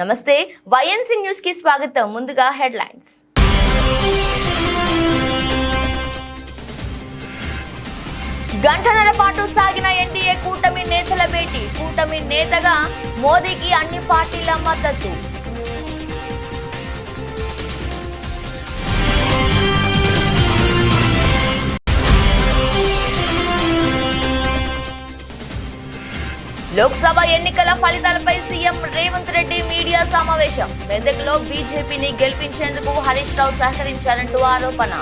నమస్తే YNC news కి స్వాగతం. ముందుగా హెడ్లైన్స్. గంటన్నర పాటు సాగిన ఎన్డీఏ కూటమి నేతల భేటీ. కూటమి నేతగా మోదీకి అన్ని పార్టీల మద్దతు. లోక్సభ ఎన్నికల ఫలితాలపై సీఎం రేవంత్ రెడ్డి మీడియా సమావేశం. మెదక్లో బీజేపీని గెలిపించేందుకు హరీష్ రావు సహకరించారంటూ ఆరోపణ.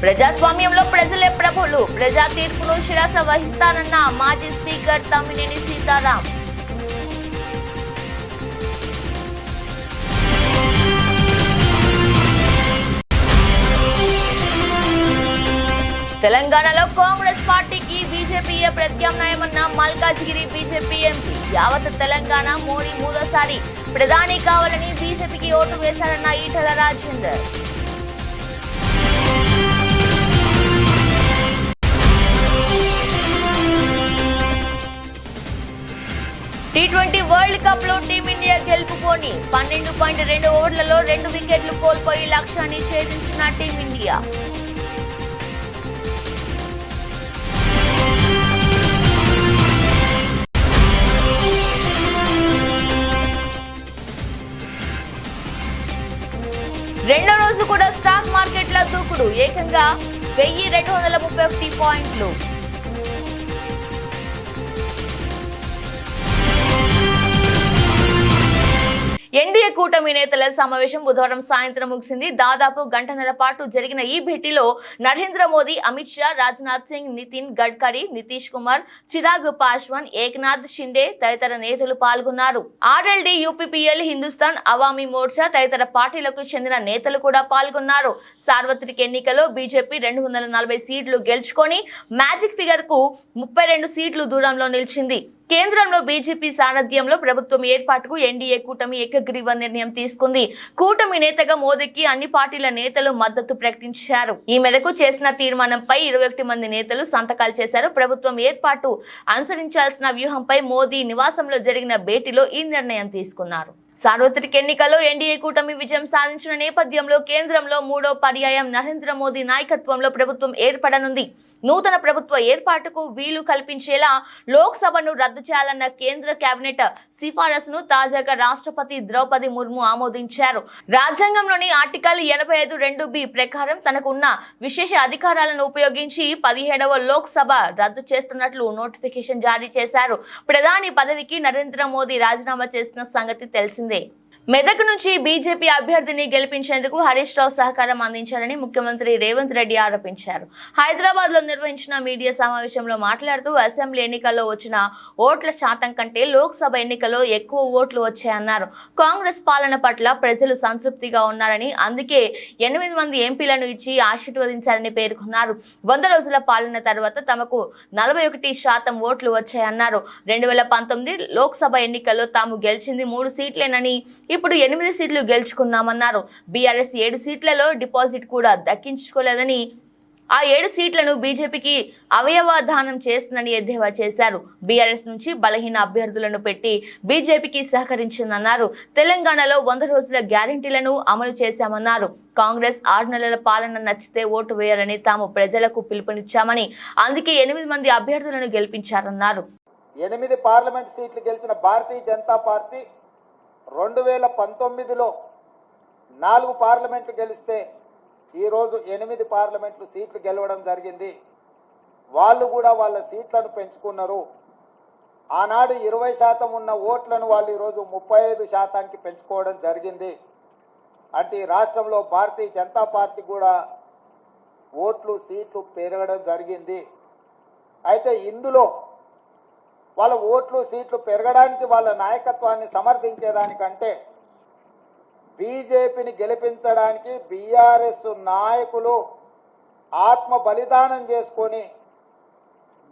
ప్రజాస్వామ్యంలో ప్రజలే ప్రభులు. ప్రజా తీర్పును శిరస వహిస్తానన్న మాజీ స్పీకర్ తమ్మినేని సీతారాం. తెలంగాణలో కాంగ్రెస్ పార్టీకి బీజేపీయే ప్రత్యామ్నాయమన్న మల్కాజ్గిరి బీజేపీ ఎంపీ. యావత్ తెలంగాణ మోడీ మూడోసారి ప్రధాని కావాలని బీజేపీకి ఓటు వేశారన్న ఈటెల రాజేందర్. టీ20 వరల్డ్ కప్ లో టీమిండియా గెలుపుకోని 12.2 ఓవర్లలో 2 వికెట్లు కోల్పోయి లక్ష్యాన్ని ఛేదించిన టీమిండియా. రెండో రోజు కూడా స్టాక్ మార్కెట్ల దూకుడు. ఏకంగా 1231 పాయింట్లు. ఎన్డీఏ కూటమి నేతల సమావేశం బుధవారం సాయంత్రం ముగిసింది. దాదాపు గంటన్నర పాటు జరిగిన ఈ భేటీలో నరేంద్ర మోదీ, అమిత్ షా, రాజ్నాథ్ సింగ్, నితిన్ గడ్కరీ, నితీష్ కుమార్, చిరాగ్ పాస్వాన్, ఏక్నాథ్ షిండే తదితర నేతలు పాల్గొన్నారు. ఆర్ఎల్డీ, యూపీపీఎల్, హిందుస్థాన్ అవామీ మోర్చా తదితర పార్టీలకు చెందిన నేతలు కూడా పాల్గొన్నారు. సార్వత్రిక ఎన్నికల్లో బీజేపీ 240 సీట్లు గెలుచుకొని మ్యాజిక్ ఫిగర్ కు 32 సీట్లు దూరంలో నిలిచింది. కేంద్రంలో బీజేపీ సారథ్యంలో ప్రభుత్వం ఏర్పాటుకు ఎన్డీఏ కూటమి ఏకగ్రీవ నిర్ణయం తీసుకుంది. కూటమి నేతగా మోదీకి అన్ని పార్టీల నేతలు మద్దతు ప్రకటించారు. ఈ మేరకు చేసిన తీర్మానంపై 21 మంది నేతలు సంతకాలు చేశారు. ప్రభుత్వం ఏర్పాటు అనుసరించాల్సిన వ్యూహంపై మోదీ నివాసంలో జరిగిన భేటీలో ఈ నిర్ణయం తీసుకున్నారు. సార్వత్రిక ఎన్నికల్లో ఎన్డీఏ కూటమి విజయం సాధించిన నేపథ్యంలో కేంద్రంలో మూడో పర్యాయం నరేంద్ర మోదీ నాయకత్వంలో ప్రభుత్వం ఏర్పడనుంది. నూతన ప్రభుత్వ ఏర్పాటుకు వీలు కల్పించేలా లోక్సభను రద్దు చేయాలన్న కేంద్ర కేబినెట్ సిఫారసును తాజాగా రాష్ట్రపతి ద్రౌపది ముర్ము ఆమోదించారు. రాజ్యాంగంలోని ఆర్టికల్ 85(2)(b) ప్రకారం తనకున్న విశేష అధికారాలను ఉపయోగించి 17వ లోక్సభ రద్దు చేస్తున్నట్లు నోటిఫికేషన్ జారీ చేశారు. ప్రధాని పదవికి నరేంద్ర మోదీ రాజీనామా చేసిన సంగతి తెలిసిందే. మెదక్ నుంచి బీజేపీ అభ్యర్థిని గెలిపించేందుకు హరీష్ రావు సహకారం అందించారని ముఖ్యమంత్రి రేవంత్ రెడ్డి ఆరోపించారు. హైదరాబాద్ లో నిర్వహించిన మీడియా సమావేశంలో మాట్లాడుతూ అసెంబ్లీ ఎన్నికల్లో వచ్చిన ఓట్ల శాతం కంటే లోక్సభ ఎన్నికల్లో ఎక్కువ ఓట్లు వచ్చాయన్నారు. కాంగ్రెస్ పాలన పట్ల ప్రజలు సంతృప్తిగా ఉన్నారని, అందుకే 8 మంది ఎంపీలను ఇచ్చి ఆశీర్వదించారని పేర్కొన్నారు. 100 రోజుల పాలన తర్వాత తమకు 41% ఓట్లు వచ్చాయన్నారు. 2019 లోక్సభ ఎన్నికల్లో తాము గెలిచింది 3 సీట్లేనని, ఇప్పుడు 8 సీట్లు గెలుచుకున్నామన్నారు. బీఆర్ఎస్ 7 సీట్లలో డిపాజిట్ కూడా దక్కించుకోలేదని, ఆ 7 సీట్లను బీజేపీకి అవయవ దానం చేస్తుందని ఎద్దేవా చేశారు. బీఆర్ఎస్ నుంచి బలహీన అభ్యర్థులను పెట్టి బీజేపీకి సహకరించిందన్నారు. తెలంగాణలో 100 రోజుల గ్యారెంటీలను అమలు చేశామన్నారు. కాంగ్రెస్ 6 నెలల పాలన నచ్చితే ఓటు వేయాలని తాము ప్రజలకు పిలుపునిచ్చామని, అందుకే 8 మంది అభ్యర్థులను గెలిపించారన్నారు. 8 పార్లమెంట్ సీట్లు గెలిచిన భారతీయ జనతా పార్టీ 2019లో 4 పార్లమెంట్లు గెలిస్తే ఈరోజు 8 పార్లమెంట్లు సీట్లు గెలవడం జరిగింది. వాళ్ళు కూడా వాళ్ళ సీట్లను పెంచుకున్నారు. ఆనాడు 20% ఉన్న ఓట్లను వాళ్ళు ఈరోజు 35%కి పెంచుకోవడం జరిగింది. అంటే ఈ రాష్ట్రంలో భారతీయ జనతా పార్టీ కూడా ఓట్లు సీట్లు పెరగడం జరిగింది. అయితే ఇందులో వాళ్ళ ఓట్లు సీట్లు పెరగడానికి వాళ్ళ నాయకత్వాన్ని సమర్థించేదానికంటే బీజేపీని గెలిపించడానికి బీఆర్ఎస్ నాయకులు ఆత్మ బలిదానం చేసుకొని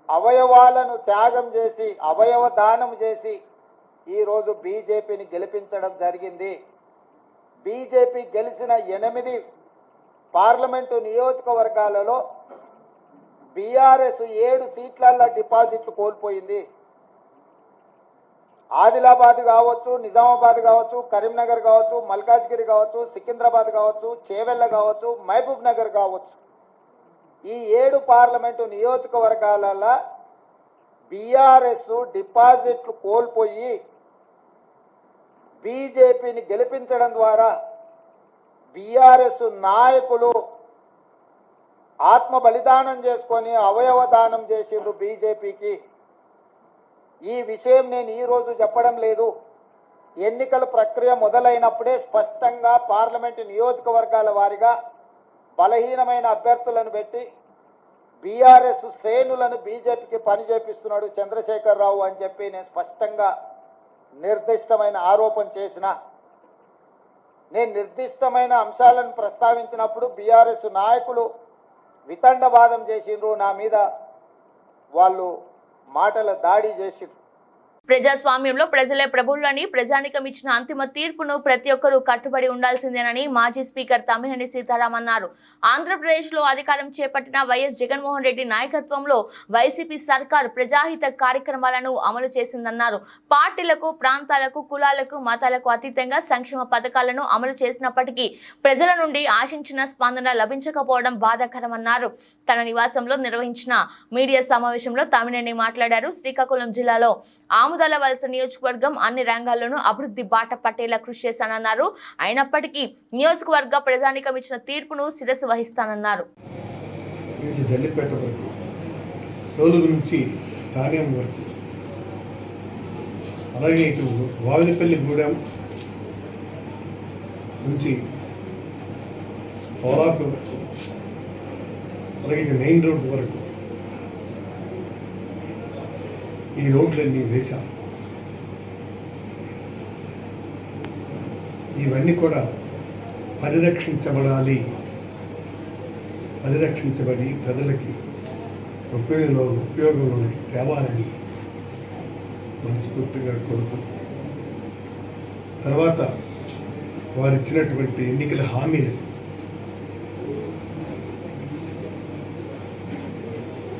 అవయవాలను త్యాగం చేసి అవయవ దానం చేసి ఈ రోజు బీజేపీని గెలిపించడం జరిగింది. బీజేపీ గెలిచిన 8 పార్లమెంటు నియోజకవర్గాలలో బీఆర్ఎస్ 7 సీట్లల్లో డిపాజిట్లు కోల్పోయింది. ఆదిలాబాద్ కావచ్చు, నిజామాబాద్ కావచ్చు, కరీంనగర్ కావచ్చు, మల్కాజ్గిరి కావచ్చు, సికింద్రాబాద్ కావచ్చు, చేవెళ్ళ కావచ్చు, మహబూబ్ నగర్ కావచ్చు, ఈ 7 పార్లమెంటు నియోజకవర్గాలలో బీఆర్ఎస్ డిపాజిట్లు కోల్పోయి బీజేపీని గెలిపించడం ద్వారా బీఆర్ఎస్ నాయకులు ఆత్మ బలిదానం చేసుకొని అవయవ దానం చేసిండ్రు బీజేపీకి. ఈ విషయం నేను ఈరోజు చెప్పడం లేదు. ఎన్నికల ప్రక్రియ మొదలైనప్పుడే స్పష్టంగా పార్లమెంటు నియోజకవర్గాల వారీగా బలహీనమైన అభ్యర్థులను పెట్టి బీఆర్ఎస్ శ్రేణులను బీజేపీకి పని చేపిస్తున్నాడు చంద్రశేఖరరావు అని చెప్పి నేను స్పష్టంగా నిర్దిష్టమైన ఆరోపణ చేసిన. నేను నిర్దిష్టమైన అంశాలను ప్రస్తావించినప్పుడు బీఆర్ఎస్ నాయకులు వితండవాదం చేసిండ్రు, నా మీద వాళ్ళు మాటల దాడి చేసిండ్రు. ప్రజాస్వామ్యంలో ప్రజలే ప్రభువులని ప్రజానికం ఇచ్చిన అంతిమ తీర్పును ప్రతి ఒక్కరూ కట్టుబడి ఉండాల్సిందేనని మాజీ స్పీకర్ తమ్మినేని సీతారాం అన్నారు. ఆంధ్రప్రదేశ్లో అధికారం చేపట్టిన వైఎస్ జగన్మోహన్ రెడ్డి నాయకత్వంలో వైసీపీ సర్కార్ ప్రజాహిత కార్యక్రమాలను అమలు చేసిందన్నారు. పార్టీలకు, ప్రాంతాలకు, కులాలకు, మతాలకు అతీతంగా సంక్షేమ పథకాలను అమలు చేసినప్పటికీ ప్రజల నుండి ఆశించిన స్పందన లభించకపోవడం బాధాకరమన్నారు. తన నివాసంలో నిర్వహించిన మీడియా సమావేశంలో తమ్మినేని మాట్లాడారు. శ్రీకాకుళం జిల్లాలో ఆముదాల వలస నియోజకవర్గం అన్ని రంగాల్లోనూ అభివృద్ధి బాట పట్టేలా కృషి చేశానన్నారు. అయినప్పటికీ నియోజకవర్గ ప్రజానికం ఇచ్చిన తీర్పును శిరస్సు వహిస్తానన్నారు. అలాగే ఇటు వావినపల్లి గూడెం నుంచి పోలాకు అలాగే ఇటు మెయిన్ రోడ్ వరకు ఈ రోడ్లన్నీ వేశాం. ఇవన్నీ కూడా పరిరక్షించబడి ప్రజలకి ఉపయోగంలోకి తేవాలని మనస్ఫూర్తిగా కోరుతూ, తర్వాత వారు ఇచ్చినటువంటి ఎన్నికల హామీలు,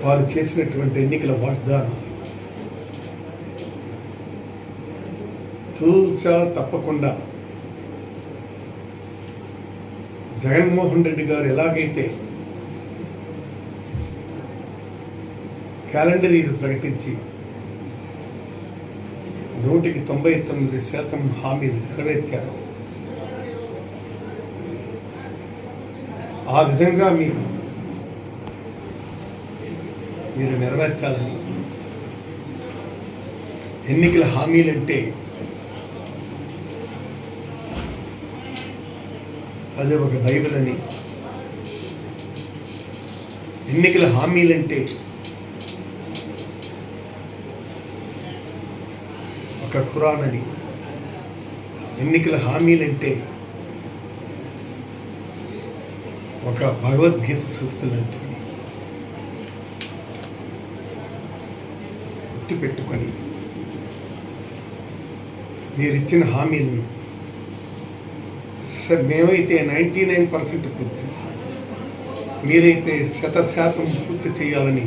వారు చేసినటువంటి ఎన్నికల వాగ్దానం తూచా తప్పకుండా జగన్మోహన్ రెడ్డి గారు ఎలాగైతే క్యాలెండర్ ఇది ప్రకటించి 99% హామీలు నెరవేర్చారు, ఆ విధంగా మీరు నెరవేర్చాలని. ఎన్నికల హామీలంటే అదే ఒక బైబిల్ అని, ఎన్నికల హామీలంటే ఒక ఖురాన్ అని, ఎన్నికల హామీలంటే ఒక భగవద్గీత సూక్తులంటే గుర్తుపెట్టుకొని మీరిచ్చిన హామీలను సార్ మేమైతే 99% పూర్తి చేస్తాం, మీరైతే 100% పూర్తి చేయాలని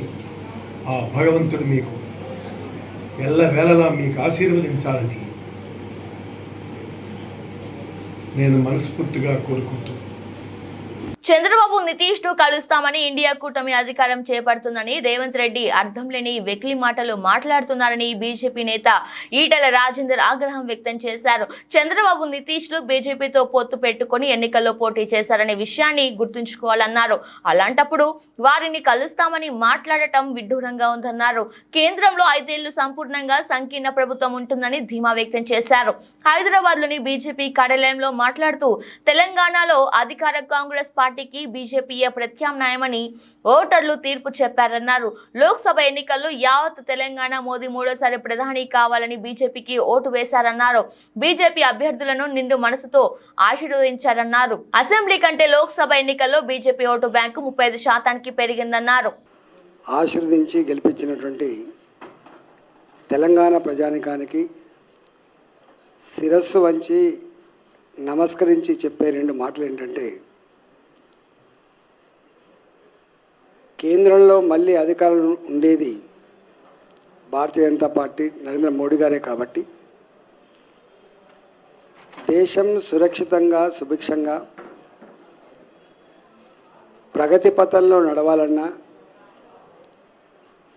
ఆ భగవంతుడు మీకు ఎల్లవేళలా మీకు ఆశీర్వదించాలని నేను మనస్ఫూర్తిగా కోరుకుంటూ, చంద్రబాబు నితీష్ ను కలుస్తామని ఇండియా కూటమి అధికారం చేపడుతుందని రేవంత్ రెడ్డి అర్థం లేని వెకిలి మాటలు మాట్లాడుతున్నారని బీజేపీ నేత ఈటెల రాజేందర్ ఆగ్రహం వ్యక్తం చేశారు. చంద్రబాబు నితీష్ లు బీజేపీతో పొత్తు పెట్టుకుని ఎన్నికల్లో పోటీ చేశారనే విషయాన్ని గుర్తుంచుకోవాలన్నారు. అలాంటప్పుడు వారిని కలుస్తామని మాట్లాడటం విడ్డూరంగా ఉందన్నారు. కేంద్రంలో 5 ఏళ్లు సంపూర్ణంగా సంకీర్ణ ప్రభుత్వం ఉంటుందని ధీమా వ్యక్తం చేశారు. హైదరాబాద్ లోని బీజేపీ కార్యాలయంలో మాట్లాడుతూ తెలంగాణలో అధికార కాంగ్రెస్ పార్టీకి బీజేపీయే ప్రత్యామ్నాయమని ఓటర్లు తీర్పు చెప్పారన్నారు. లోక్సభ ఎన్నికల్లో యావత్ తెలంగాణ మోదీ 3వ ప్రధాని కావాలని బీజేపీకి ఓటు వేశారన్నారు. బీజేపీ అభ్యర్థులను నిండు మనసుతో ఆశీర్వదించారన్నారు. అసెంబ్లీ కంటే లోక్సభ ఎన్నికల్లో బీజేపీ ఓటు బ్యాంకు 35% పెరిగిందన్నారు. ఆశీర్వదించి గెలిపించినటువంటి తెలంగాణ ప్రజానికానికి శిరస్సు వంచి నమస్కరించి చెప్పే 2 మాటలు ఏంటంటే, కేంద్రంలో మళ్ళీ అధికారం ఉండేది భారతీయ జనతా పార్టీ నరేంద్ర మోడీ గారే కాబట్టి దేశం సురక్షితంగా సుభిక్షంగా ప్రగతి పథంలో నడవాలన్నా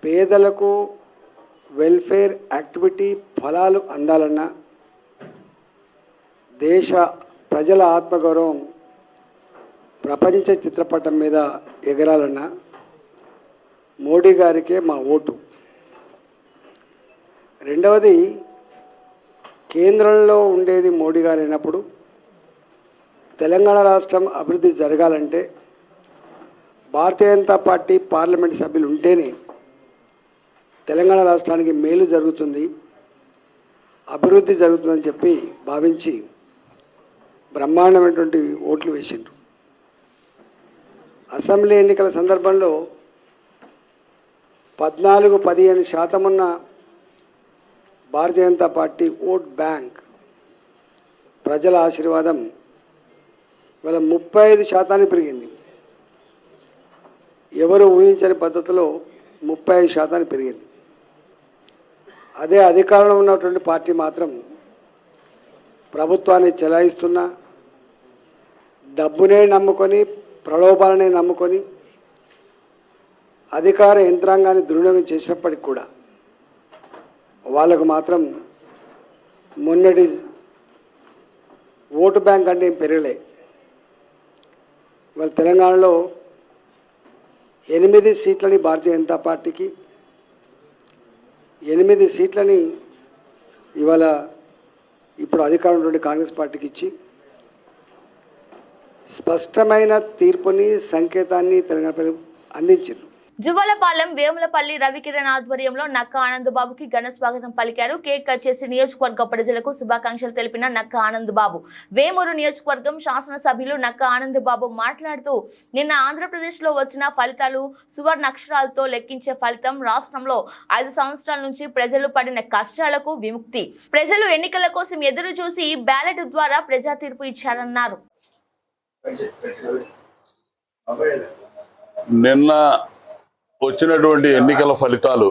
పేదలకు వెల్ఫేర్ యాక్టివిటీ ఫలాలు అందాలన్నా దేశ ప్రజల ఆత్మగౌరవం ప్రపంచ చిత్రపటం మీద ఎగరాలన్నా మోడీ గారికే మా ఓటు. రెండవది, కేంద్రంలో ఉండేది మోడీ గారు అయినప్పుడు తెలంగాణ రాష్ట్రం అభివృద్ధి జరగాలంటే భారతీయ జనతా పార్టీ పార్లమెంట్ సభ్యులు ఉంటేనే తెలంగాణ రాష్ట్రానికి మేలు జరుగుతుంది, అభివృద్ధి జరుగుతుందని చెప్పి భావించి బ్రహ్మాండమైనటువంటి ఓట్లు వేసిండ్రు. అసెంబ్లీ ఎన్నికల సందర్భంలో 14-15% ఉన్న Bharatiya Janata party vote bank ప్రజల ఆశీర్వాదం ఇవాళ 35% పెరిగింది. ఎవరు ఊహించని పద్ధతిలో 35% పెరిగింది. అదే అధికారంలో ఉన్నటువంటి పార్టీ మాత్రం ప్రభుత్వాన్ని చెలాయిస్తున్న డబ్బునే నమ్ముకొని ప్రలోభాలనే నమ్ముకొని అధికార యంత్రాంగాన్ని దుర్వినియోగం చేసినప్పటికి కూడా వాళ్ళకు మాత్రం మొన్నటి ఓటు బ్యాంక్ అంటే ఏం పెరగలే. ఇవాళ తెలంగాణలో 8 సీట్లని భారతీయ జనతా పార్టీకి, 8 సీట్లని ఇవాళ ఇప్పుడు అధికారంలో ఉండే కాంగ్రెస్ పార్టీకి ఇచ్చి స్పష్టమైన తీర్పుని సంకేతాన్ని తెలంగాణ ప్రజలకు అందించారు. జువ్వలపాలెం వేములపల్లి రవికిరణ్ ఆధ్వర్యంలో నక్క ఆనంద్ బాబుకి ఘన స్వాగతం పలికారు. కేక్ కట్ చేసి నియోజకవర్గ ప్రజలకు శుభాకాంక్షలు తెలిపిన నక్క ఆనంద్ బాబు. వేమూరు నియోజకవర్గం శాసనసభ్యులు నక్క ఆనంద్ బాబు మాట్లాడుతూ, నిన్న ఆంధ్రప్రదేశ్ లో వచ్చిన ఫలితాలు సువర్ణాక్షరాలతో లెక్కించే ఫలితం. రాష్ట్రంలో 5 సంవత్సరాల నుంచి ప్రజలు పడిన కష్టాలకు విముక్తి. ప్రజలు ఎన్నికల కోసం ఎదురు చూసి బ్యాలెట్ ద్వారా ప్రజా తీర్పు ఇచ్చారన్నారు. నిన్న వచ్చినటువంటి ఎన్నికల ఫలితాలు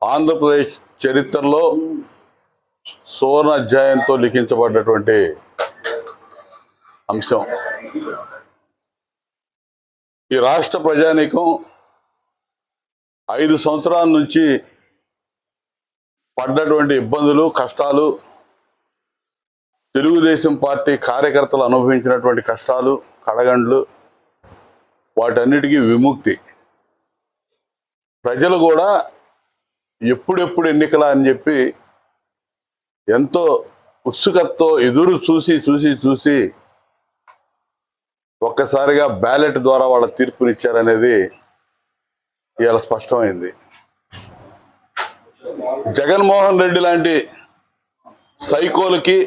ఆంధ్రప్రదేశ్ చరిత్రలో సువర్ణ అధ్యాయంతో లిఖించబడ్డటువంటి అంశం. ఈ రాష్ట్ర ప్రజానీకం 5 సంవత్సరాల నుంచి పడ్డటువంటి ఇబ్బందులు, కష్టాలు, తెలుగుదేశం పార్టీ కార్యకర్తలు అనుభవించినటువంటి కష్టాలు, కడగండ్లు, వాటన్నిటికీ విముక్తి. ప్రజలు కూడా ఎప్పుడెప్పుడు ఎన్నికలా అని చెప్పి ఎంతో ఉత్సుకతతో ఎదురు చూసి ఒక్కసారిగా బ్యాలెట్ ద్వారా వాళ్ళ తీర్పునిచ్చారనేది ఇవాళ స్పష్టమైంది. జగన్మోహన్ రెడ్డి లాంటి సైకోలకి,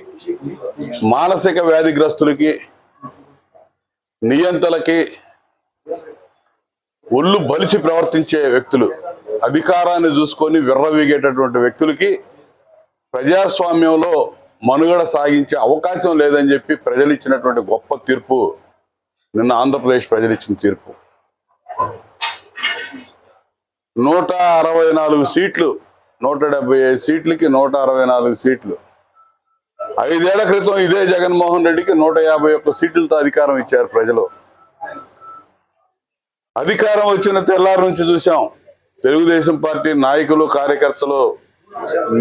మానసిక వ్యాధిగ్రస్తులకి, నియంతలకి, ఒళ్ళు బలిసి ప్రవర్తించే వ్యక్తులు, అధికారాన్ని చూసుకొని విర్రవీగేటటువంటి వ్యక్తులకి ప్రజాస్వామ్యంలో మనుగడ సాగించే అవకాశం లేదని చెప్పి ప్రజలు ఇచ్చినటువంటి గొప్ప తీర్పు నిన్న ఆంధ్రప్రదేశ్ ప్రజలు ఇచ్చిన తీర్పు. 164 సీట్లు, 175 సీట్లకి 164 సీట్లు. 5 ఏళ్ల క్రితం ఇదే జగన్మోహన్ రెడ్డికి 151 సీట్లతో అధికారం ఇచ్చారు ప్రజలు. అధికారం వచ్చిన తెల్లారి నుంచి చూసాం తెలుగుదేశం పార్టీ నాయకులు, కార్యకర్తలు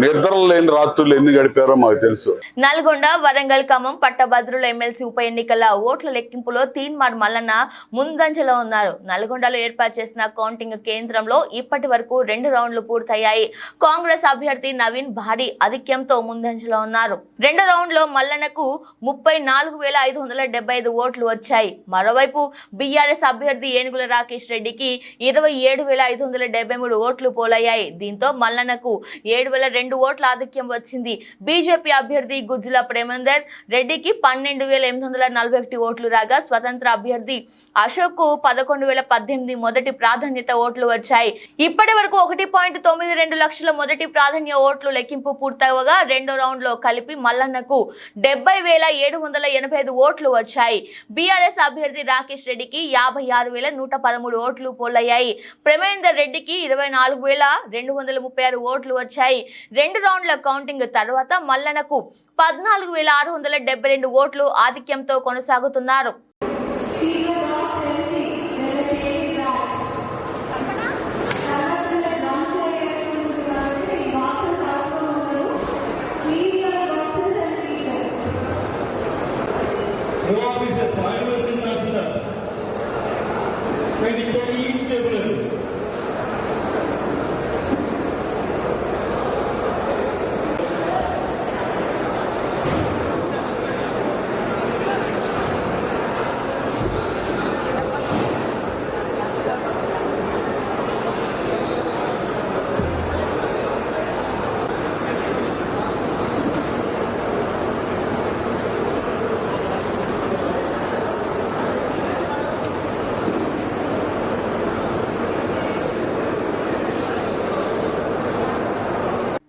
నిద్రలు లేని రాత్రులు ఎన్ని గడిపారో మాకు తెలుసు. నల్గొండ, వరంగల్, ఖమ్మం పట్టభద్రుల ఎమ్మెల్సీ ఉప ఎన్నికల ఓట్ల లెక్కింపులో తీన్మార్ మల్లన్న ముందంజలో ఉన్నారు. నల్గొండలో ఏర్పాటు చేసిన కౌంటింగ్ కేంద్రంలో ఇప్పటి వరకు 2 రౌండ్లు పూర్తయ్యాయి. కాంగ్రెస్ అభ్యర్థి నవీన్ భారీ ఆధిక్యంతో ముందంజలో ఉన్నారు. 2 రౌండ్లో మల్లన్నకు 34,575 ఓట్లు వచ్చాయి. మరోవైపు బీఆర్ఎస్ అభ్యర్థి ఏనుగుల రాకేష్ రెడ్డికి 27,573 ఓట్లు పోలయ్యాయి. దీంతో మల్లన్నకు 7,002 ఓట్ల ఆధిక్యం వచ్చింది. బీజేపీ అభ్యర్థి గుజ్జుల ప్రేమేందర్ రెడ్డికి 12,841 ఓట్లు రాగా స్వతంత్ర అభ్యర్థి అశోక్ 11,018 మొదటి ప్రాధాన్యత ఓట్లు వచ్చాయి. ఇప్పటి వరకు 1.92 లక్షల మొదటి ప్రాధాన్య ఓట్లు లెక్కింపు పూర్తవగా రెండో రౌండ్ లో కలిపి మల్లన్నకు 70,785 ఓట్లు వచ్చాయి. బీఆర్ఎస్ అభ్యర్థి రాకేష్ రెడ్డికి 56,113 ఓట్లు పోలయ్యాయి. ప్రేమేందర్ రెడ్డికి 24,236 ఓట్లు వచ్చాయి. రెండు రౌండ్ల కౌంటింగ్ తర్వాత మల్లన్నకు 14,672 ఓట్లు ఆధిక్యంతో కొనసాగుతున్నారు.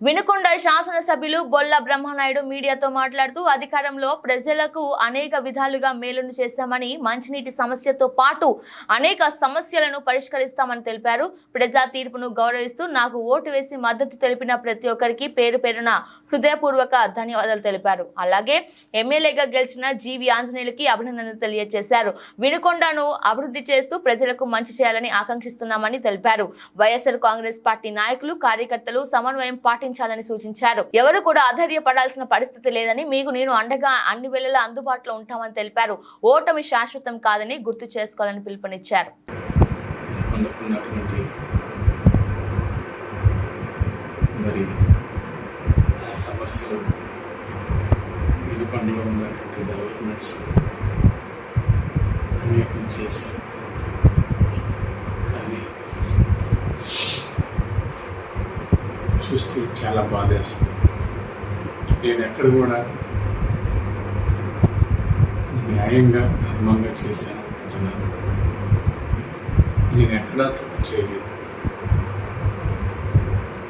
వినుకొండ శాసనసభ్యులు బొల్ల బ్రహ్మనాయుడు మీడియాతో మాట్లాడుతూ అధికారంలో ప్రజలకు అనేక విధాలుగా మేలును చేశామని, మంచినీటి సమస్యతో పాటు అనేక సమస్యలను పరిష్కరిస్తామని తెలిపారు. ప్రజా తీర్పును గౌరవిస్తూ నాకు ఓటు వేసి మద్దతు తెలిపిన ప్రతి ఒక్కరికి పేరు పేరున హృదయపూర్వక ధన్యవాదాలు తెలిపారు. అలాగే ఎమ్మెల్యేగా గెలిచిన జీవి ఆంజనేయులకి అభినందనలు తెలియజేశారు. వినుకొండను అభివృద్ధి చేస్తూ ప్రజలకు మంచి చేయాలని ఆకాంక్షిస్తున్నామని తెలిపారు. వైఎస్ఆర్ కాంగ్రెస్ పార్టీ నాయకులు, కార్యకర్తలు సమన్వయం పాటించాలని సూచించారు. ఎవరు కూడా అధైర్యపడాల్సిన పరిస్థితి లేదని, మీకు నేను అండగా అన్ని వేళలా అందుబాటులో ఉంటామని తెలిపారు. ఓటమి శాశ్వతం కాదని గుర్తు చేసుకోవాలని పిలుపునిచ్చారు. చూస్తే చాలా బాధేస్తుంది. నేను ఎక్కడ కూడా న్యాయంగా, ధర్మంగా చేశాను అంటున్నాను. నేను ఎక్కడా తప్పు చేయలేదు.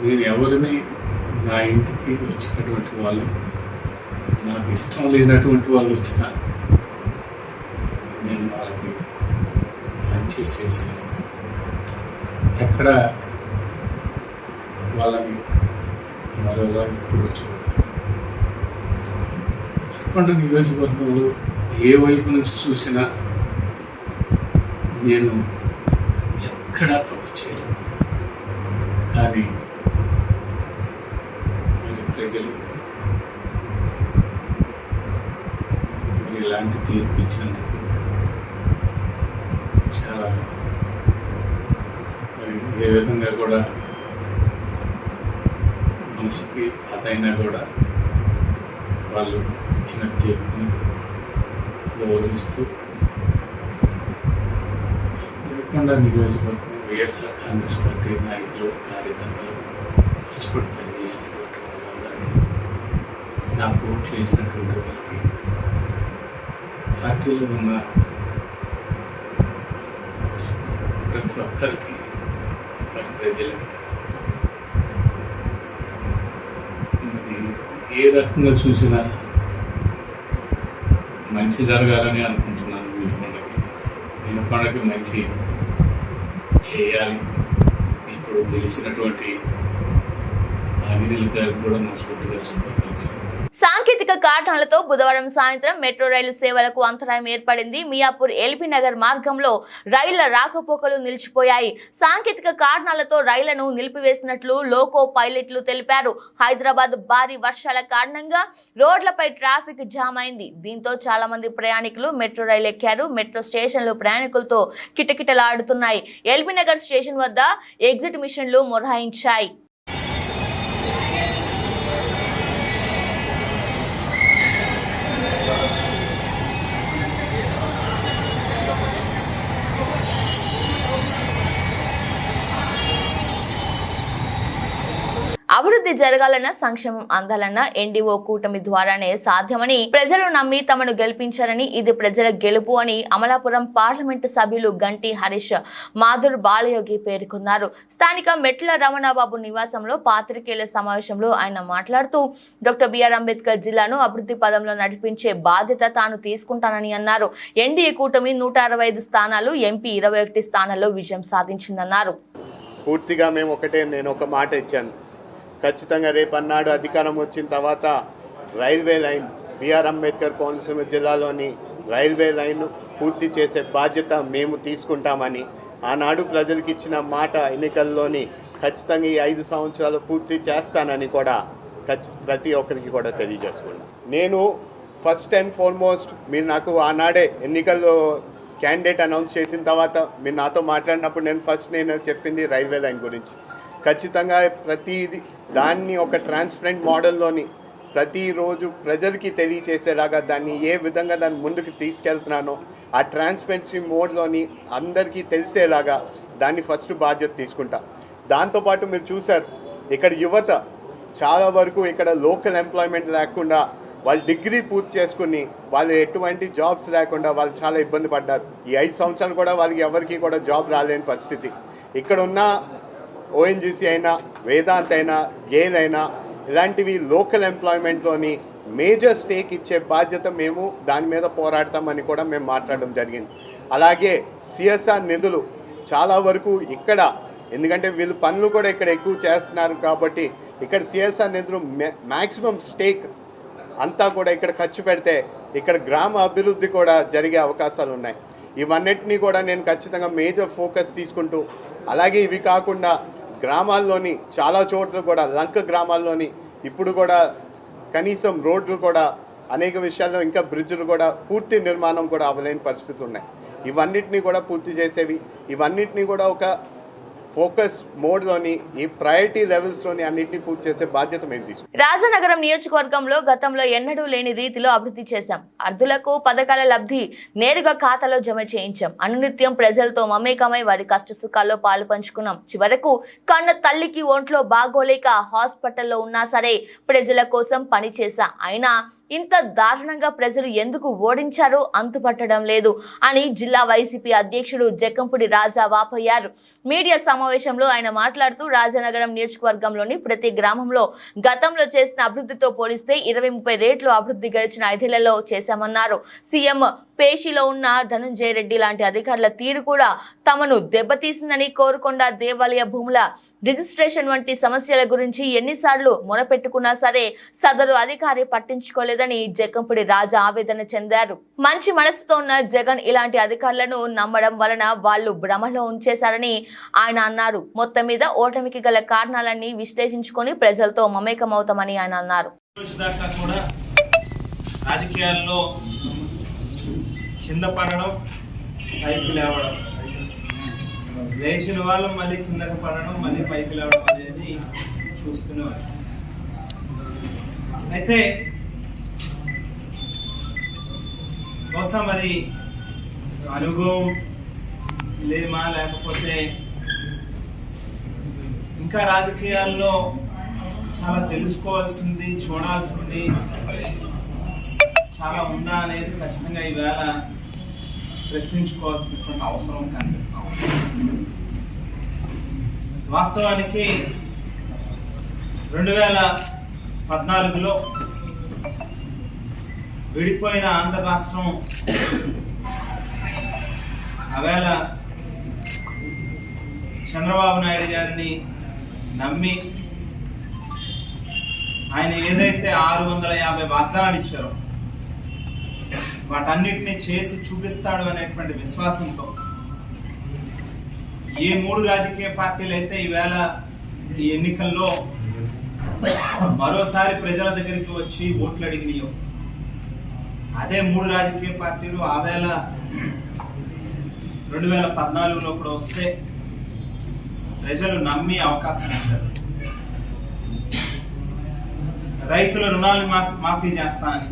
నేను ఎవరిని నా ఇంటికి వచ్చినటువంటి వాళ్ళు, నాకు ఇష్టం లేనటువంటి వాళ్ళు వచ్చినా నేను వాళ్ళకి మంచి చేశాను. ఎక్కడ వాళ్ళని మరోలా ఎప్పుడు చూడాలి. వినుకొండ నియోజకవర్గంలో ఏ వైపు నుంచి చూసినా నేను ఎక్కడా తప్పు చేయలేదు. కానీ మరి ప్రజలు మరి ఇలాంటి తీర్పు ఇచ్చినందుకు చాలా మరి ఏ విధంగా కూడా మనసుకి అదైనా కూడా వాళ్ళు ఇచ్చిన తీర్పుని గౌరవిస్తూ వినుకొండ నియోజకవర్గం వైఎస్ఆర్ కాంగ్రెస్ పార్టీ నాయకులు, కార్యకర్తలు కష్టపడి పనిచేసినటువంటి వాళ్ళందరికీ, నాకు ఓట్లు వేసినటువంటి వాళ్ళకి, పార్టీలో ఉన్న ప్రతి ఒక్కరికి, ప్రజలకి ఏ రకంగా చూసినా మంచి జరగాలని అనుకుంటున్నాను. వినుకొండకి మంచి చేయాలి. ఇప్పుడు గెలిచినటువంటి ఆంజనేయులు గారికి కూడా మనస్ఫూర్తిగా శుభాకాంక్షలు. సాంకేతిక కారణాలతో బుధవారం సాయంత్రం మెట్రో రైలు సేవలకు అంతరాయం ఏర్పడింది. మియాపూర్ ఎల్బీ నగర్ మార్గంలో రైళ్ల రాకపోకలు నిలిచిపోయాయి. సాంకేతిక కారణాలతో రైళ్లను నిలిపివేసినట్లు లోకో పైలట్లు తెలిపారు. హైదరాబాద్ భారీ వర్షాల కారణంగా రోడ్లపై ట్రాఫిక్ జామ్ అయింది. దీంతో చాలా మంది ప్రయాణికులు మెట్రో రైలు ఎక్కారు. మెట్రో స్టేషన్లు ప్రయాణికులతో కిటకిటలాడుతున్నాయి. ఎల్బీ నగర్ స్టేషన్ వద్ద ఎగ్జిట్ మిషన్లు మొరాయించాయి. అభివృద్ధి అభివృద్ధి జరగాలన్న, సంక్షేమం అందాలన్న ఎన్డీఓ కూటమి ద్వారానే సాధ్యమని, ప్రజలు నమ్మి తమను గెలిపించారని, ఇది ప్రజల గెలుపు అని అమలాపురం పార్లమెంటు సభ్యులు గంటి హరీష్ మాధుర్ బాలయోగి పేర్కొన్నారు. స్థానిక మెట్ల రమణబాబు నివాసంలో పాత్రికేయుల సమావేశంలో ఆయన మాట్లాడుతూ డాక్టర్ బిఆర్ అంబేద్కర్ జిల్లాను అభివృద్ధి పదంలో నడిపించే బాధ్యత తాను తీసుకుంటానని అన్నారు. ఎన్డీఏ కూటమి 165 స్థానాలు, ఎంపీ 21 స్థానాల్లో విజయం సాధించిందన్నారు. పూర్తిగా నేను ఒక మాట ఇచ్చాను. ఖచ్చితంగా రేపన్నాడు అధికారం వచ్చిన తర్వాత railway line, BR Ambedkar Konaseema జిల్లాలోని రైల్వే లైన్ పూర్తి చేసే బాధ్యత మేము తీసుకుంటామని ఆనాడు ప్రజలకు ఇచ్చిన మాట ఎన్నికల్లోని ఖచ్చితంగా ఈ 5 సంవత్సరాలు పూర్తి చేస్తానని కూడా ప్రతి ఒక్కరికి కూడా తెలియజేసుకున్నాను. నేను ఫస్ట్ అండ్ ఫార్మోస్ట్ మీరు నాకు ఆనాడే ఎన్నికల్లో క్యాండిడేట్ అనౌన్స్ చేసిన తర్వాత మీరు నాతో మాట్లాడినప్పుడు నేను చెప్పింది రైల్వే లైన్ గురించి. ఖచ్చితంగా ప్రతిదీ దాన్ని ఒక ట్రాన్స్పరెంట్ మోడల్లోని ప్రతిరోజు ప్రజలకి తెలియచేసేలాగా దాన్ని ఏ విధంగా దాన్ని ముందుకు తీసుకెళ్తున్నానో ఆ ట్రాన్స్పరెన్సీ మోడ్లోని అందరికీ తెలిసేలాగా దాన్ని ఫస్ట్ బాధ్యత తీసుకుంటా. దాంతోపాటు మీరు చూసారు ఇక్కడ యువత చాలా వరకు ఇక్కడ లోకల్ ఎంప్లాయ్మెంట్ లేకుండా వాళ్ళు డిగ్రీ పూర్తి చేసుకుని వాళ్ళు ఎటువంటి జాబ్స్ లేకుండా వాళ్ళు చాలా ఇబ్బంది పడ్డారు. ఈ 5 సంవత్సరాలు కూడా వాళ్ళకి ఎవరికి కూడా జాబ్ రాలేని పరిస్థితి. ఇక్కడ ఉన్న ఓఎన్జీసీ అయినా, వేదాంత్ అయినా, గేల్ అయినా ఇలాంటివి లోకల్ ఎంప్లాయ్మెంట్లోని మేజర్ స్టేక్ ఇచ్చే బాధ్యత మేము దాని మీద పోరాడతామని కూడా మేము మాట్లాడడం జరిగింది. అలాగే సిఎస్ఆర్ నిధులు చాలా వరకు ఇక్కడ, ఎందుకంటే వీళ్ళు పనులు కూడా ఇక్కడ ఎక్కువ చేస్తున్నారు కాబట్టి ఇక్కడ సిఎస్ఆర్ నిధులు మ్యాక్సిమం స్టేక్ అంతా కూడా ఇక్కడ ఖర్చు పెడితే ఇక్కడ గ్రామ అభివృద్ధి కూడా జరిగే అవకాశాలు ఉన్నాయి. ఇవన్నిటినీ కూడా నేను ఖచ్చితంగా మేజర్ ఫోకస్ తీసుకుంటూ, అలాగే ఇవి కాకుండా గ్రామాల్లోని చాలా చోట్ల కూడా లంక గ్రామాల్లోని ఇప్పుడు కూడా కనీసం రోడ్లు కూడా అనేక విషయాల్లో ఇంకా బ్రిడ్జ్లు కూడా పూర్తి నిర్మాణం కూడా అవ్వలేని పరిస్థితులు ఉన్నాయి. ఇవన్నిటినీ కూడా పూర్తి చేసేవి, ఇవన్నిటినీ కూడా ఒక ఫోకస్ మోడ్లోని ఈ ప్రయారిటీ లెవెల్స్లోని అన్నింటినీ పూర్తి చేసే బాధ్యత మేము తీసుకుంటాం. రాజనగరం నియోజకవర్గంలో గతంలో ఎన్నడూ లేని రీతిలో అభివృద్ధి చేశాం. అర్ధులకు పథకాల లబ్ధి నేరుగా ఖాతాలో జమ చేయించాం. అనునిత్యం ప్రజలతో మమేకమై వారి కష్ట సుఖాల్లో పాలు పంచుకున్నాం. చివరకు కన్న తల్లికి ఒంట్లో బాగోలేక హాస్పిటల్లో ఉన్నా సరే ప్రజల కోసం పనిచేశా. అయినా ఇంత దారుణంగా ప్రజలు ఎందుకు ఓడించారో అంతుపట్టడం లేదు అని జిల్లా వైసీపీ అధ్యక్షుడు జక్కంపూడి రాజా వాపోయారు. మీడియా సమావేశంలో ఆయన మాట్లాడుతూ రాజనగరం నియోజకవర్గంలోని ప్రతి గ్రామంలో గతంలో చేసిన అభివృద్ధితో పోలిస్తే 20-30 రెట్లు అభివృద్ధి గడిచిన 5 ఏళ్లలో చేశామన్నారు. సీఎం పేషిలో ఉన్న ధనంజయ రెడ్డి లాంటి అధికారుల తీరు కూడా తమను దెబ్బతీసిందని, కోరుకొండ దేవాలయ భూముల రిజిస్ట్రేషన్ వంటి సమస్యల గురించి ఎన్నిసార్లు మొరపెట్టుకున్నా సరే సదరు అధికారి పట్టించుకోలేదని జక్కంపూడి రాజా ఆవేదన చెందారు. మంచి మనసుతో ఉన్న జగన్ ఇలాంటి అధికారులను నమ్మడం వలన వాళ్ళు భ్రమలో ఉంచేశారని ఆయన అన్నారు. మొత్తం మీద ఓటమికి గల కారణాలన్నీ విశ్లేషించుకొని ప్రజలతో మమేకమవుతామని ఆయన అన్నారు. రాజకీయాల్లో కింద పడడం, పైకి లేవడం, లేచిన వాళ్ళు మళ్ళీ కిందకు పడడం, మళ్ళీ పైకి లేవడం అనేది చూస్తూనే వచ్చాం. అయితే బహుశా మరి అనుభవం లేమా, లేకపోతే ఇంకా రాజకీయాల్లో చాలా తెలుసుకోవాల్సింది, చూడాల్సింది చాలా ఉందా అనేది ఖచ్చితంగా ఈవేళ ప్రశ్నించుకోవాల్సినటువంటి అవసరం కనిపిస్తాం. వాస్తవానికి 2014లో విడిపోయిన ఆంధ్ర రాష్ట్రం ఆవేళ చంద్రబాబు నాయుడు గారిని నమ్మి ఆయన ఏదైతే 650 వాగ్దానాలు ఇచ్చారో వాటన్నిటిని చేసి చూపిస్తాడు అనేటువంటి విశ్వాసంతో ఏ 3 రాజకీయ పార్టీలు అయితే ఈవేళ ఈ ఎన్నికల్లో మరోసారి ప్రజల దగ్గరికి వచ్చి ఓట్లు అడిగినాయో అదే 3 రాజకీయ పార్టీలు ఆవేళ 2014లో కూడా వస్తే ప్రజలు నమ్మి అవకాశం ఇచ్చారు. రైతుల రుణాలు మాఫీ చేస్తా అని,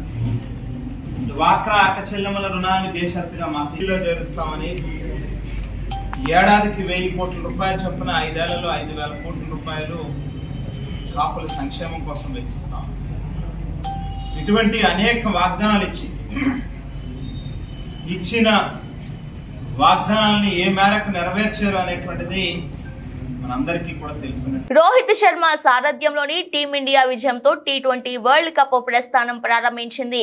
డ్వాక్రా అక్క చెల్లెమ్మల రుణాన్ని బేషరతుగా మాఫీలో చేరుస్తామని, ఏడాదికి 1000 కోట్ల రూపాయలు చొప్పున 5 ఏళ్లలో 5,000 కోట్ల రూపాయలు కాపుల సంక్షేమం కోసం వెచ్చిస్తాం. ఇటువంటి అనేక వాగ్దానాలు ఇచ్చిన వాగ్దానాలని ఏ మేరకు నెరవేర్చారు అనేటువంటిది మనందరికీ కూడా తెలుసు. రోహిత్ శర్మ సారథ్యంలోని టీమిండియా విజయంతో T20 వరల్డ్ కప్ ప్రస్థానం ప్రారంభించింది.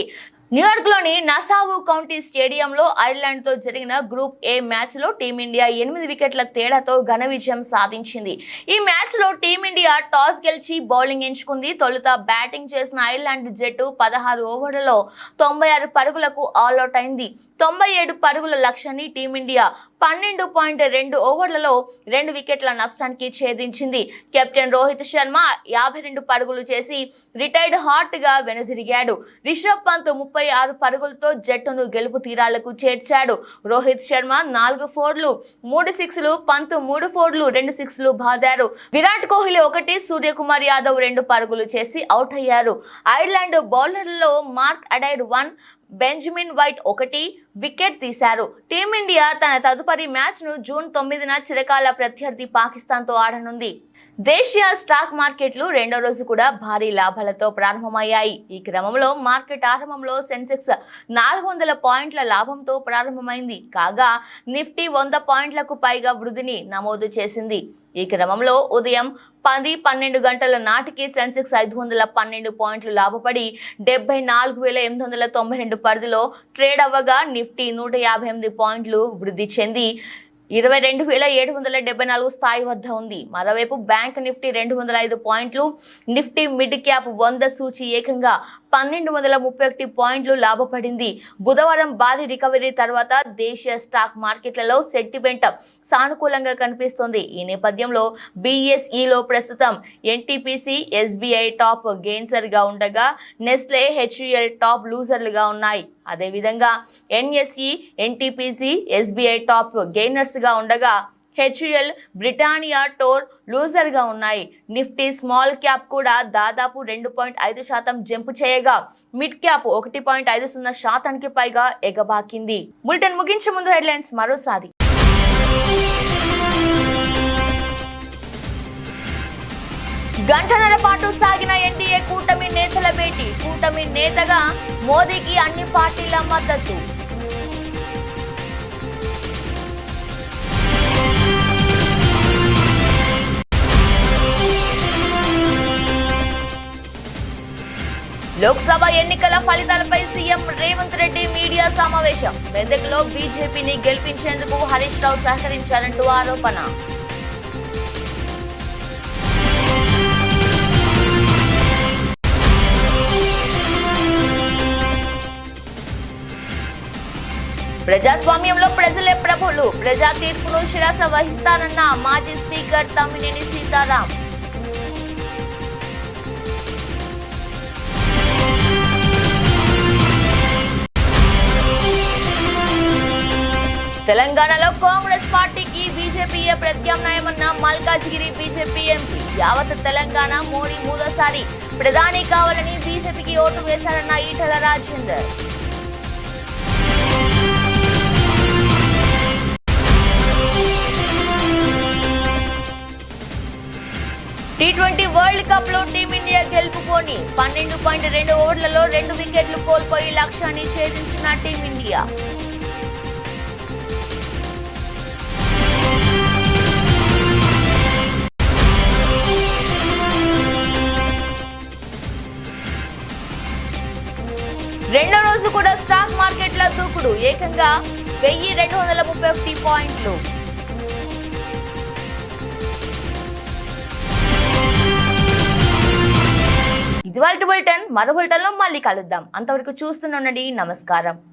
న్యూయార్క్ లోని నసావు కౌంటీ స్టేడియంలో ఐర్లాండ్ తో జరిగిన గ్రూప్ ఏ మ్యాచ్ లో టీమిండియా 8 వికెట్ల తేడాతో ఘన విజయం సాధించింది. ఈ మ్యాచ్ లో టీమిండియా టాస్ గెలిచి బౌలింగ్ ఎంచుకుంది. తొలుత బ్యాటింగ్ చేసిన ఐర్లాండ్ జట్టు 16 ఓవర్లలో 96 పరుగులకు ఆల్అౌట్ అయింది. 97 పరుగుల లక్ష్యాన్ని టీమిండియా 12.2 ఓవర్లలో 2 వికెట్ల నష్టానికి ఛేదించింది. కెప్టెన్ రోహిత్ శర్మ 52 పరుగులు చేసి రిటైర్డ్ హాట్ గా వెనుదిరిగాడు. రిషబ్ పంత్ 36 పరుగులతో జట్టును గెలుపు తీరాలకు చేర్చాడు. రోహిత్ శర్మ 4 ఫోర్లు 3 సిక్స్లు, పంత్ 3 ఫోర్లు 2 సిక్స్లు బాదారు. విరాట్ కోహ్లీ 1, సూర్యకుమార్ యాదవ్ 2 పరుగులు చేసి అవుట్ అయ్యారు. ఐర్లాండ్ బౌలర్లలో మార్క్ అడైర్ 1, బెంజమిన్ వైట్ 1 వికెట్ తీశారు. టీమిండియా తన తదుపరి మ్యాచ్ ను జూన్ 9న చిరకాల ప్రత్యర్థి పాకిస్తాన్ తో ఆడనుంది. దేశీయ స్టాక్ మార్కెట్లు రెండో రోజు కూడా భారీ లాభాలతో ప్రారంభమయ్యాయి. ఈ క్రమంలో మార్కెట్ ఆరంభంలో సెన్సెక్స్ 400 పాయింట్ల లాభంతో ప్రారంభమైంది. కాగా నిఫ్టీ 100 పాయింట్లకు పైగా వృద్ధిని నమోదు చేసింది. ఈ క్రమంలో ఉదయం 10-12 గంటల నాటికి సెన్సెక్స్ 512 పాయింట్లు లాభపడి 74,892 పరిధిలో ట్రేడ్ అవ్వగా నిఫ్టీ 158 పాయింట్లు వృద్ధి చెంది 22,774 స్థాయి వద్ద ఉంది. మరోవైపు బ్యాంక్ నిఫ్టీ 205 పాయింట్లు, నిఫ్టీ మిడ్ క్యాప్ 100 సూచి ఏకంగా 1231 పాయింట్లు లాభపడింది. బుధవారం భారీ రికవరీ తర్వాత దేశీయ స్టాక్ మార్కెట్లలో సెంటిమెంట్ సానుకూలంగా కనిపిస్తోంది. ఈ నేపథ్యంలో BSEలో ప్రస్తుతం NTPC, SBI టాప్ గెయిన్సర్ గా ఉండగా నెస్లే, HUL టాప్ లూజర్లుగా ఉన్నాయి. అదేవిధంగా NSE, NTPC, SBI top gainers గా ఉండగా HUL, బ్రిటానియా టోర్ లూజర్ గా ఉన్నాయి. నిఫ్టీ స్మాల్ క్యాప్ కూడా దాదాపు 2.5% జంప్ చేయగా మిడ్ క్యాప్ 1.50% పైగా ఎగబాకింది. బులెటిన్ ముగించే ముందు హెడ్లైన్స్ మరోసారి. గంటన్నర పాటు సాగిన ఎన్డీఏ కూటమి నేతల భేటీ. కూటమి నేతగా మోదీకి అన్ని పార్టీల మద్దతు. లోక్సభ ఎన్నికల ఫలితాలపై సీఎం రేవంత్ రెడ్డి మీడియా సమావేశం. మెదక్లో బీజేపీని గెలిపించేందుకు హరీష్ రావు సహకరించారంటూ ఆరోపణ. ప్రజాస్వామ్యంలో ప్రజలే ప్రభులు. ప్రజా తీర్పును శిరస వహిస్తానన్న మాజీ స్పీకర్ తమ్మినేని సీతారాం. తెలంగాణలో కాంగ్రెస్ పార్టీకి బీజేపీయే ప్రత్యామ్నాయమన్న మల్కాజ్గిరి బీజేపీ ఎంపీ. యావత్ తెలంగాణ మోడీ మూడోసారి ప్రధాని కావాలని బీజేపీకి ఓటు వేశారన్న Etela Rajender. T20 world cup లో టీమిండియా గెలుపుకొని 12.2 ఓవర్లలో 2 వికెట్లు కోల్పోయి లక్ష్యాన్ని ఛేదించిన టీమిండియా. రెండో రోజు కూడా స్టాక్ మార్కెట్ల దూకుడు. ఏకంగా 1231 పాయింట్లు. ఇది వాళ్ళ బులెటిన్. మరో బులెటిన్లో మళ్ళీ కలుద్దాం. అంతవరకు చూస్తూనే ఉండండి. నమస్కారం.